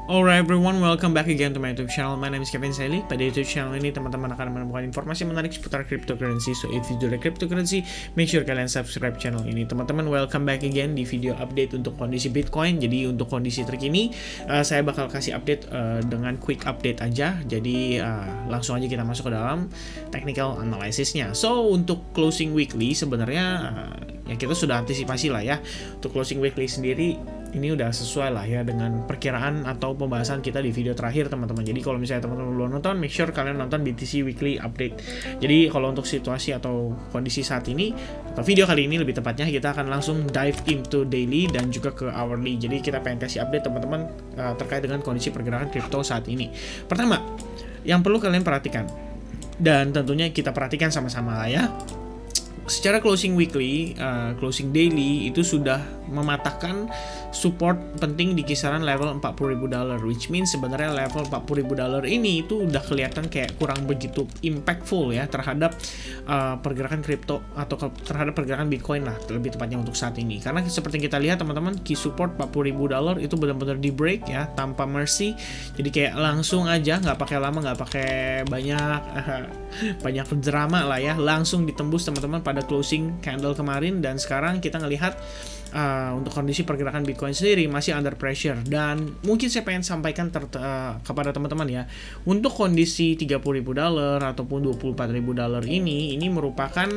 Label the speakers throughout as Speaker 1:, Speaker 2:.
Speaker 1: Alright everyone, welcome back again to my YouTube channel. My name is Kevin Saili. Pada YouTube channel ini teman-teman akan menemukan informasi menarik seputar cryptocurrency. So if you do like cryptocurrency, make sure kalian subscribe channel ini. Teman-teman, welcome back again di video update untuk kondisi Bitcoin. Jadi untuk kondisi terkini, saya bakal kasih update dengan quick update aja. Jadi langsung aja kita masuk ke dalam technical analysisnya. So untuk closing weekly sebenarnya ya kita sudah antisipasi lah ya. Untuk closing weekly sendiri ini udah sesuai lah ya dengan perkiraan atau pembahasan kita di video terakhir teman-teman. Jadi kalau misalnya teman-teman belum nonton, make sure kalian nonton BTC Weekly Update. Jadi kalau untuk situasi atau kondisi saat ini atau video kali ini lebih tepatnya, kita akan langsung dive into daily dan juga ke hourly. Jadi kita pengen kasih update teman-teman terkait dengan kondisi pergerakan kripto saat ini. Pertama, yang perlu kalian perhatikan dan tentunya kita perhatikan sama-sama lah ya. Secara closing weekly, closing daily itu sudah mematahkan support penting di kisaran level $40.000, which means sebenarnya level $40.000 ini itu udah kelihatan kayak kurang begitu impactful ya terhadap pergerakan kripto atau terhadap pergerakan Bitcoin lah lebih tepatnya untuk saat ini. Karena seperti kita lihat teman-teman, key support $40.000 itu benar-benar di break ya tanpa mercy. Jadi kayak langsung aja, nggak pakai lama, nggak pakai banyak drama lah ya, langsung ditembus teman-teman pada closing candle kemarin. Dan sekarang kita ngelihat untuk kondisi pergerakan Bitcoin sendiri masih under pressure. Dan mungkin saya pengen sampaikan kepada teman-teman ya, untuk kondisi $30.000 ataupun $24.000 ini merupakan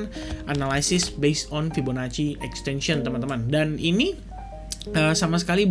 Speaker 1: analisis based on Fibonacci extension teman-teman. Dan ini sama sekali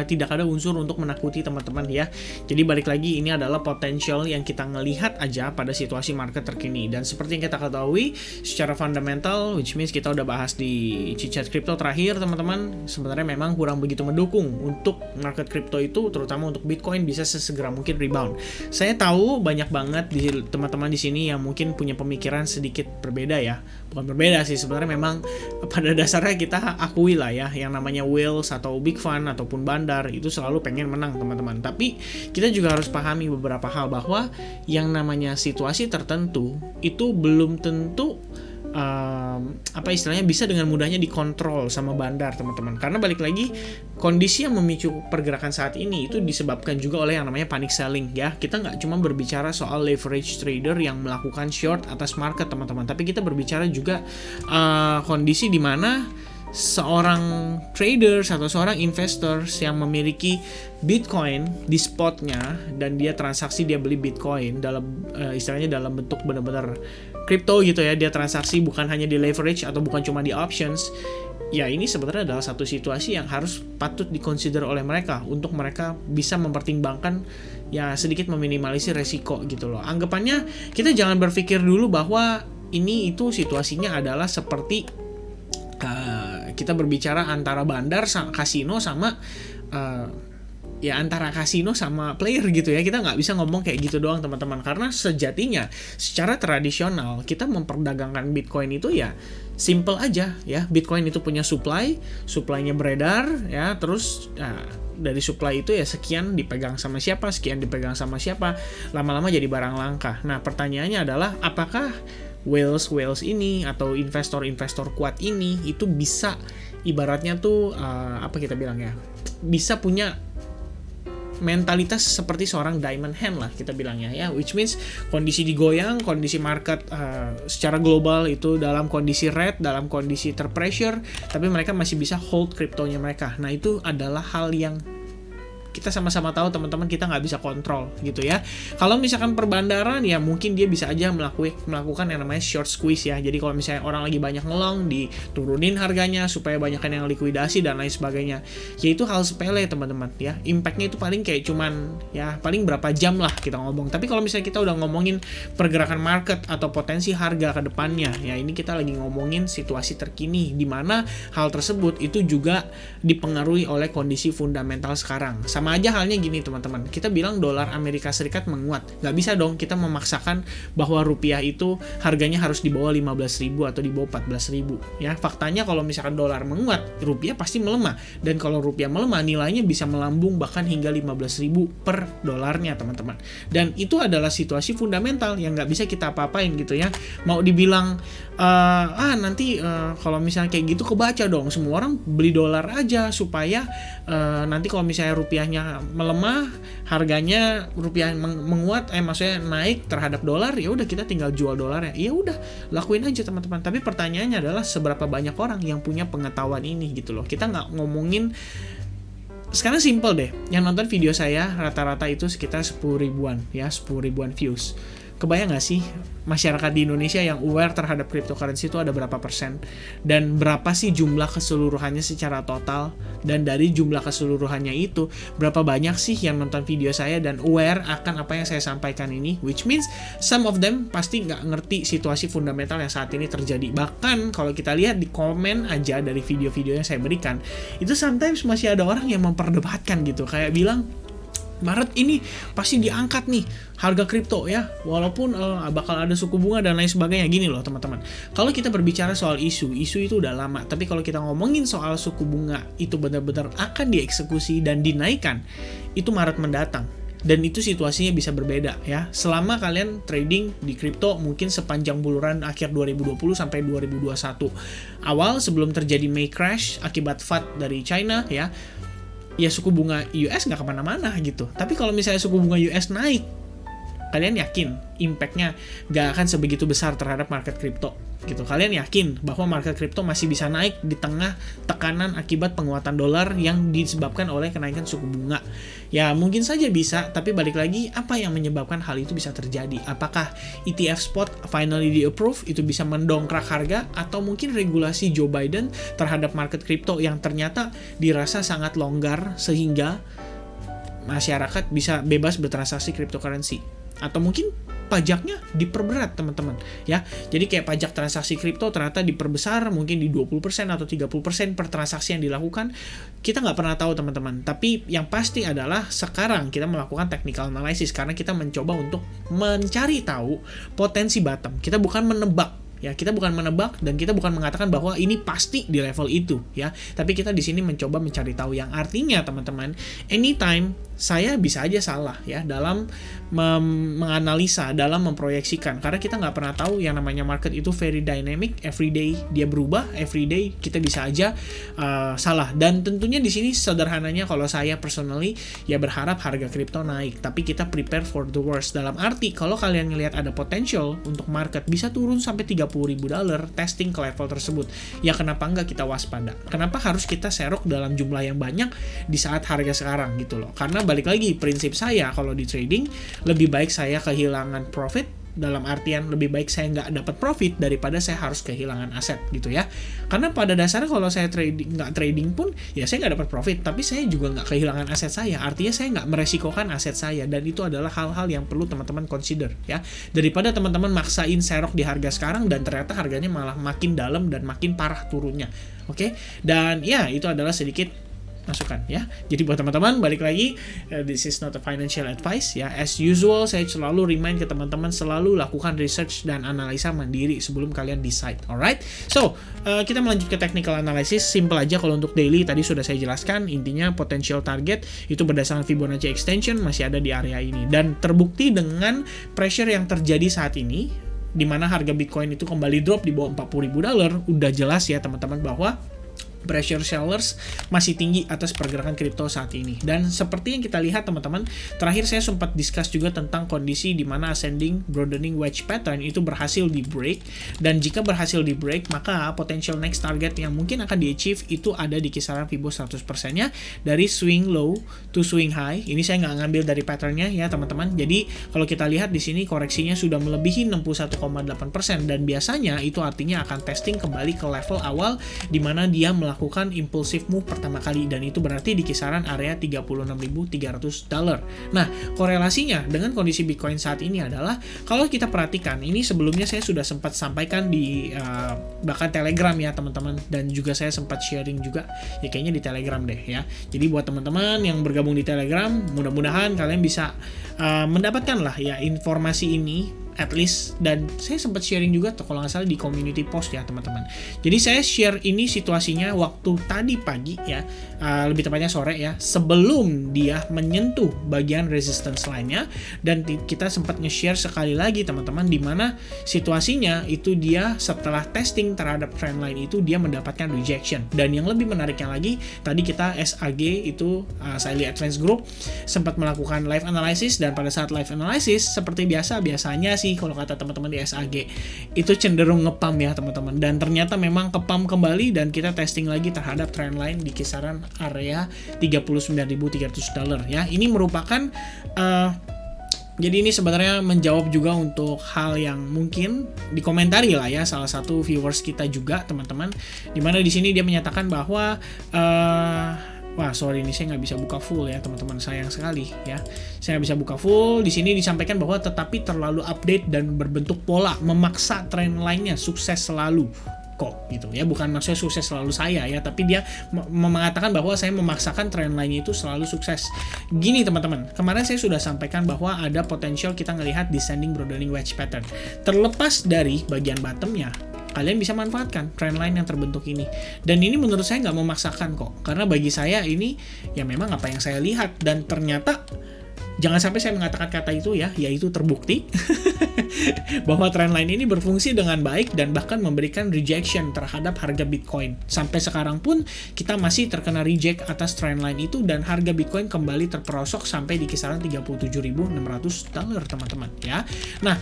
Speaker 1: tidak ada unsur untuk menakuti teman-teman ya. Jadi balik lagi, ini adalah potensial yang kita ngelihat aja pada situasi market terkini. Dan seperti yang kita ketahui secara fundamental, which means kita udah bahas di Chit-Chat Crypto terakhir teman-teman, sebenarnya memang kurang begitu mendukung untuk market crypto itu, terutama untuk Bitcoin bisa sesegera mungkin rebound. Saya tahu banyak banget teman-teman di sini yang mungkin punya pemikiran sedikit berbeda ya. Bukan berbeda sih, sebenarnya memang pada dasarnya kita akui lah ya, yang namanya whale atau big fund ataupun bandar itu selalu pengen menang teman-teman. Tapi kita juga harus pahami beberapa hal, bahwa yang namanya situasi tertentu itu belum tentu istilahnya bisa dengan mudahnya dikontrol sama bandar teman-teman. Karena balik lagi, kondisi yang memicu pergerakan saat ini itu disebabkan juga oleh yang namanya panic selling ya. Kita nggak cuma berbicara soal leverage trader yang melakukan short atas market teman-teman, tapi kita berbicara juga kondisi di mana seorang traders atau seorang investors yang memiliki Bitcoin di spotnya dan dia transaksi, dia beli Bitcoin dalam istilahnya dalam bentuk benar-benar kripto gitu ya, dia transaksi bukan hanya di leverage atau bukan cuma di options ya. Ini sebenarnya adalah satu situasi yang harus patut dikonsider oleh mereka untuk mereka bisa mempertimbangkan ya, sedikit meminimalisir resiko gitu loh. Anggapannya kita jangan berpikir dulu bahwa ini itu situasinya adalah seperti kita berbicara antara bandar kasino sama antara kasino sama player gitu ya. Kita nggak bisa ngomong kayak gitu doang teman-teman, karena sejatinya secara tradisional kita memperdagangkan Bitcoin itu ya simple aja ya. Bitcoin itu punya supply-nya beredar ya, terus dari supply itu ya sekian dipegang sama siapa, sekian dipegang sama siapa, lama-lama jadi barang langka. Nah pertanyaannya adalah, apakah whales ini atau investor kuat ini itu bisa ibaratnya tuh kita bilang ya, bisa punya mentalitas seperti seorang diamond hand lah kita bilangnya ya, which means kondisi digoyang, kondisi market secara global itu dalam kondisi red, dalam kondisi terpressure, tapi mereka masih bisa hold kriptonya mereka. Nah itu adalah hal yang kita sama-sama tahu teman-teman, kita nggak bisa kontrol gitu ya. Kalau misalkan perbandaran ya mungkin dia bisa aja melakukan yang namanya short squeeze ya. Jadi kalau misalnya orang lagi banyak ngelong, diturunin harganya supaya banyak yang likuidasi dan lain sebagainya. Ya itu hal sepele teman-teman ya. Impactnya itu paling kayak cuman ya paling berapa jam lah kita ngomong. Tapi kalau misalnya kita udah ngomongin pergerakan market atau potensi harga ke depannya, ya ini kita lagi ngomongin situasi terkini di mana hal tersebut itu juga dipengaruhi oleh kondisi fundamental sekarang. Sama aja halnya gini teman-teman, kita bilang dolar Amerika Serikat menguat, nggak bisa dong kita memaksakan bahwa rupiah itu harganya harus di bawah 15.000 atau di bawah 14.000 ya. Faktanya kalau misalkan dolar menguat, rupiah pasti melemah, dan kalau rupiah melemah nilainya bisa melambung bahkan hingga 15.000 per dolarnya teman-teman. Dan itu adalah situasi fundamental yang nggak bisa kita apa-apain gitu ya. Mau dibilang nanti kalau misalnya kayak gitu kebaca dong, semua orang beli dolar aja supaya nanti kalau misalnya rupiahnya kriptonya melemah, harganya rupiah menguat, maksudnya naik terhadap dolar, ya udah kita tinggal jual dolarnya. Ya udah, lakuin aja teman-teman. Tapi pertanyaannya adalah seberapa banyak orang yang punya pengetahuan ini gitu loh. Kita nggak ngomongin, sekarang simple deh, yang nonton video saya rata-rata itu sekitar 10 ribuan ya, 10 ribuan views. Kebayang gak sih masyarakat di Indonesia yang aware terhadap cryptocurrency itu ada berapa persen? Dan berapa sih jumlah keseluruhannya secara total? Dan dari jumlah keseluruhannya itu, berapa banyak sih yang nonton video saya dan aware akan apa yang saya sampaikan ini? Which means, some of them pasti nggak ngerti situasi fundamental yang saat ini terjadi. Bahkan kalau kita lihat di komen aja dari video-video yang saya berikan, itu sometimes masih ada orang yang memperdebatkan gitu. Kayak bilang, Maret ini pasti diangkat nih harga kripto ya, walaupun bakal ada suku bunga dan lain sebagainya. Gini loh teman-teman, kalau kita berbicara soal isu itu udah lama, tapi kalau kita ngomongin soal suku bunga itu benar-benar akan dieksekusi dan dinaikkan, itu Maret mendatang. Dan itu situasinya bisa berbeda ya. Selama kalian trading di kripto mungkin sepanjang buluran akhir 2020 sampai 2021 awal, sebelum terjadi May crash akibat FUD dari China ya suku bunga US nggak kemana-mana gitu. Tapi kalau misalnya suku bunga US naik, kalian yakin impact-nya nggak akan sebegitu besar terhadap market kripto gitu. Kalian yakin bahwa market kripto masih bisa naik di tengah tekanan akibat penguatan dolar yang disebabkan oleh kenaikan suku bunga? Ya mungkin saja bisa, tapi balik lagi, apa yang menyebabkan hal itu bisa terjadi? Apakah ETF spot finally di-approve, itu bisa mendongkrak harga, atau mungkin regulasi Joe Biden terhadap market kripto yang ternyata dirasa sangat longgar sehingga masyarakat bisa bebas bertransaksi cryptocurrency? Atau mungkin pajaknya diperberat teman-teman ya. Jadi kayak pajak transaksi kripto ternyata diperbesar mungkin di 20% atau 30% per transaksi yang dilakukan. Kita nggak pernah tahu teman-teman. Tapi yang pasti adalah sekarang kita melakukan technical analysis karena kita mencoba untuk mencari tahu potensi bottom. Kita bukan menebak ya, kita bukan menebak dan kita bukan mengatakan bahwa ini pasti di level itu ya. Tapi kita di sini mencoba mencari tahu, yang artinya teman-teman, anytime saya bisa aja salah ya dalam menganalisa, dalam memproyeksikan, karena kita nggak pernah tahu. Yang namanya market itu very dynamic, everyday dia berubah, everyday kita bisa aja salah. Dan tentunya di sini sederhananya kalau saya personally ya berharap harga kripto naik, tapi kita prepare for the worst. Dalam arti kalau kalian ngelihat ada potential untuk market bisa turun sampai $30,000 testing ke level tersebut, ya kenapa nggak kita waspada? Kenapa harus kita serok dalam jumlah yang banyak di saat harga sekarang gitu loh? Karena balik lagi, prinsip saya kalau di trading, lebih baik saya kehilangan profit, dalam artian lebih baik saya nggak dapat profit daripada saya harus kehilangan aset gitu ya. Karena pada dasarnya kalau saya nggak trading pun ya saya nggak dapat profit, tapi saya juga nggak kehilangan aset saya. Artinya saya nggak meresikokan aset saya, dan itu adalah hal-hal yang perlu teman-teman consider ya. Daripada teman-teman maksain serok di harga sekarang dan ternyata harganya malah makin dalam dan makin parah turunnya. Oke? Dan ya itu adalah sedikit masukan ya. Jadi buat teman-teman, balik lagi, this is not a financial advice ya. As usual, saya selalu remind ke teman-teman selalu lakukan research dan analisa mandiri sebelum kalian decide. Alright, so kita melanjut ke technical analysis. Simple aja kalau untuk daily tadi sudah saya jelaskan. Intinya potential target itu berdasarkan Fibonacci extension masih ada di area ini, dan terbukti dengan pressure yang terjadi saat ini, di mana harga Bitcoin itu kembali drop di bawah $40,000. Udah jelas ya teman-teman bahwa pressure sellers masih tinggi atas pergerakan kripto saat ini. Dan seperti yang kita lihat teman-teman, terakhir saya sempat discuss juga tentang kondisi di mana ascending broadening wedge pattern itu berhasil di break, dan jika berhasil di break maka potential next target yang mungkin akan di achieve itu ada di kisaran Fibo 100% nya dari swing low to swing high. Ini saya nggak ngambil dari patternnya ya teman-teman. Jadi kalau kita lihat di sini koreksinya sudah melebihi 61,8%, dan biasanya itu artinya akan testing kembali ke level awal di mana dia melakukan impulsive move pertama kali, dan itu berarti di kisaran area $36.300. Nah, korelasinya dengan kondisi Bitcoin saat ini adalah, kalau kita perhatikan, ini sebelumnya saya sudah sempat sampaikan di bahkan Telegram ya teman-teman, dan juga saya sempat sharing juga ya kayaknya di Telegram deh ya. Jadi buat teman-teman yang bergabung di Telegram, mudah-mudahan kalian bisa mendapatkan lah ya informasi ini at least, dan saya sempat sharing juga tuh kalau nggak salah di community post ya teman-teman. Jadi saya share ini situasinya waktu tadi pagi ya, lebih tepatnya sore ya, sebelum dia menyentuh bagian resistance line-nya, dan kita sempat nge-share sekali lagi teman-teman, di mana situasinya itu dia setelah testing terhadap trendline itu dia mendapatkan rejection. Dan yang lebih menariknya lagi, tadi kita SAG itu Slightly Advanced Group sempat melakukan live analysis, dan pada saat live analysis seperti biasanya sih kalau kata teman-teman di SAG itu cenderung ngepam ya teman-teman, dan ternyata memang kepam kembali, dan kita testing lagi terhadap trendline di kisaran area $39.300 ya. Ini merupakan jadi ini sebenarnya menjawab juga untuk hal yang mungkin dikomentari lah ya salah satu viewers kita juga teman-teman, dimana di sini dia menyatakan bahwa wah sorry ini saya nggak bisa buka full ya teman-teman, sayang sekali ya, saya nggak bisa buka full. Di sini disampaikan bahwa tetapi terlalu update dan berbentuk pola, memaksa trend line-nya sukses selalu kok gitu ya, bukan maksudnya sukses selalu saya ya, tapi dia mengatakan bahwa saya memaksakan trend line itu selalu sukses. Gini teman-teman, kemarin saya sudah sampaikan bahwa ada potensial kita ngelihat descending broadening wedge pattern. Terlepas dari bagian bottomnya, kalian bisa manfaatkan trendline yang terbentuk ini. Dan ini menurut saya nggak memaksakan kok, karena bagi saya ini ya memang apa yang saya lihat, dan ternyata jangan sampai saya mengatakan kata itu ya, yaitu terbukti bahwa trendline ini berfungsi dengan baik dan bahkan memberikan rejection terhadap harga Bitcoin. Sampai sekarang pun kita masih terkena reject atas trendline itu, dan harga Bitcoin kembali terperosok sampai di kisaran $37.600 teman-teman ya. Nah,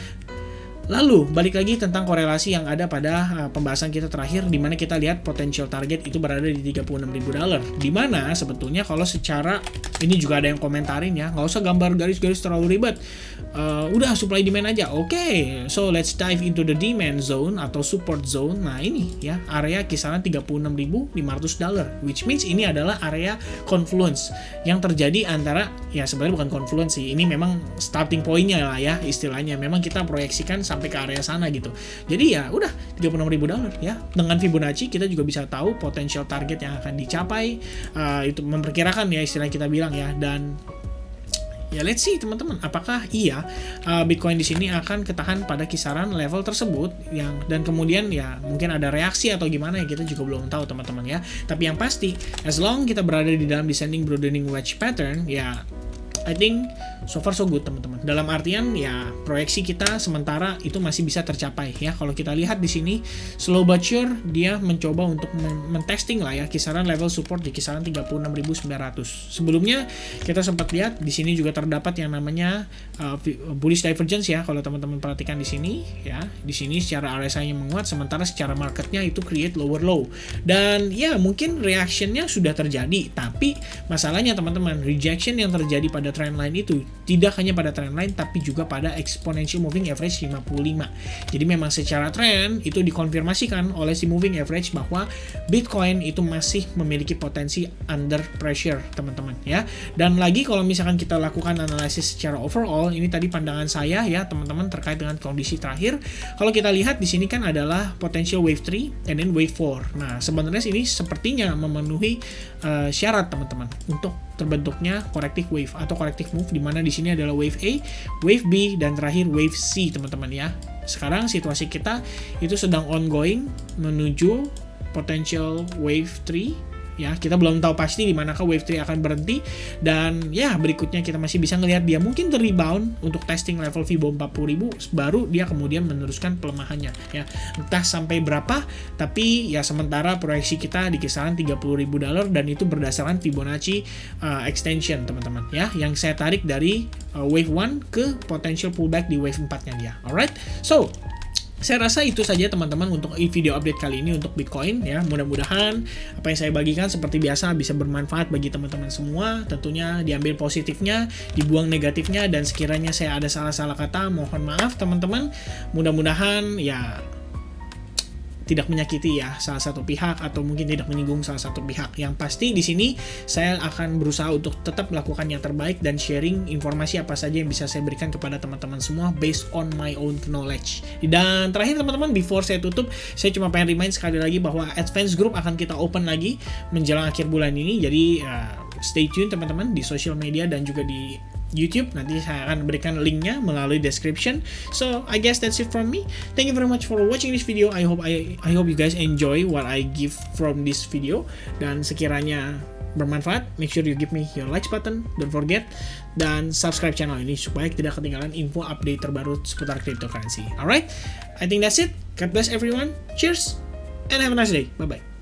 Speaker 1: lalu balik lagi tentang korelasi yang ada pada pembahasan kita terakhir, di mana kita lihat potential target itu berada di $36.000, di mana sebetulnya kalau secara ini juga ada yang komentarin ya, nggak usah gambar garis-garis terlalu ribet, udah supply demand aja. Oke, so let's dive into the demand zone atau support zone. Nah ini ya area kisaran $36.500, which means ini adalah area confluence yang terjadi antara, ya sebenarnya bukan confluence sih, ini memang starting point-nya lah ya istilahnya, memang kita proyeksikan sampai ke area sana gitu. Jadi ya udah $36.000 ya. Dengan Fibonacci kita juga bisa tahu potential target yang akan dicapai, itu memperkirakan ya istilah kita bilang ya. Dan ya let's see teman-teman, apakah iya Bitcoin di sini akan ketahan pada kisaran level tersebut yang, dan kemudian ya mungkin ada reaksi atau gimana ya, kita juga belum tahu teman-teman ya. Tapi yang pasti as long kita berada di dalam descending broadening wedge pattern ya, I think so far so good teman-teman. Dalam artian ya proyeksi kita sementara itu masih bisa tercapai ya. Kalau kita lihat di sini slow but sure dia mencoba untuk mentesting lah ya kisaran level support di kisaran 36.900. Sebelumnya kita sempat lihat di sini juga terdapat yang namanya bullish divergence ya. Kalau teman-teman perhatikan di sini ya, di sini secara RSI-nya menguat, sementara secara marketnya itu create lower low. Dan ya mungkin reactionnya sudah terjadi, tapi masalahnya teman-teman, rejection yang terjadi pada trendline itu tidak hanya pada trendline tapi juga pada exponential moving average 55. Jadi memang secara trend itu dikonfirmasikan oleh si moving average bahwa Bitcoin itu masih memiliki potensi under pressure teman-teman ya. Dan lagi kalau misalkan kita lakukan analisis secara overall, ini tadi pandangan saya ya teman-teman terkait dengan kondisi terakhir. Kalau kita lihat di sini kan adalah potential wave 3 and then wave 4. Nah, sebenarnya ini sepertinya memenuhi syarat teman-teman untuk terbentuknya corrective wave atau corrective move, di mana di sini adalah wave A, wave B, dan terakhir wave C teman-teman ya. Sekarang situasi kita itu sedang ongoing menuju potential wave 3 ya. Kita belum tahu pasti di manakah wave 3 akan berhenti, dan ya berikutnya kita masih bisa ngelihat dia mungkin terrebound untuk testing level Fibo 40.000, baru dia kemudian meneruskan pelemahannya ya. Entah sampai berapa, tapi ya sementara proyeksi kita di kisaran $30.000, dan itu berdasarkan Fibonacci extension teman-teman ya, yang saya tarik dari wave 1 ke potential pullback di wave 4-nya dia. Alright, so saya rasa itu saja teman-teman untuk video update kali ini untuk Bitcoin ya. Mudah-mudahan apa yang saya bagikan seperti biasa bisa bermanfaat bagi teman-teman semua. Tentunya diambil positifnya, dibuang negatifnya, dan sekiranya saya ada salah-salah kata mohon maaf teman-teman. Mudah-mudahan ya tidak menyakiti ya salah satu pihak atau mungkin tidak menyinggung salah satu pihak. Yang pasti di sini saya akan berusaha untuk tetap melakukan yang terbaik dan sharing informasi apa saja yang bisa saya berikan kepada teman-teman semua based on my own knowledge. Dan terakhir teman-teman, before saya tutup, saya cuma pengen remind sekali lagi bahwa Advance Group akan kita open lagi menjelang akhir bulan ini. Jadi stay tune teman-teman di social media dan juga di YouTube. Nanti saya akan berikan linknya melalui description. So I guess that's it from me. Thank you very much for watching this video. I hope you guys enjoy what I give from this video. Dan sekiranya bermanfaat, make sure you give me your likes button, don't forget, dan subscribe channel ini supaya tidak ketinggalan info update terbaru seputar cryptocurrency. Alright, I think that's it. God bless everyone. Cheers and have a nice day. Bye bye.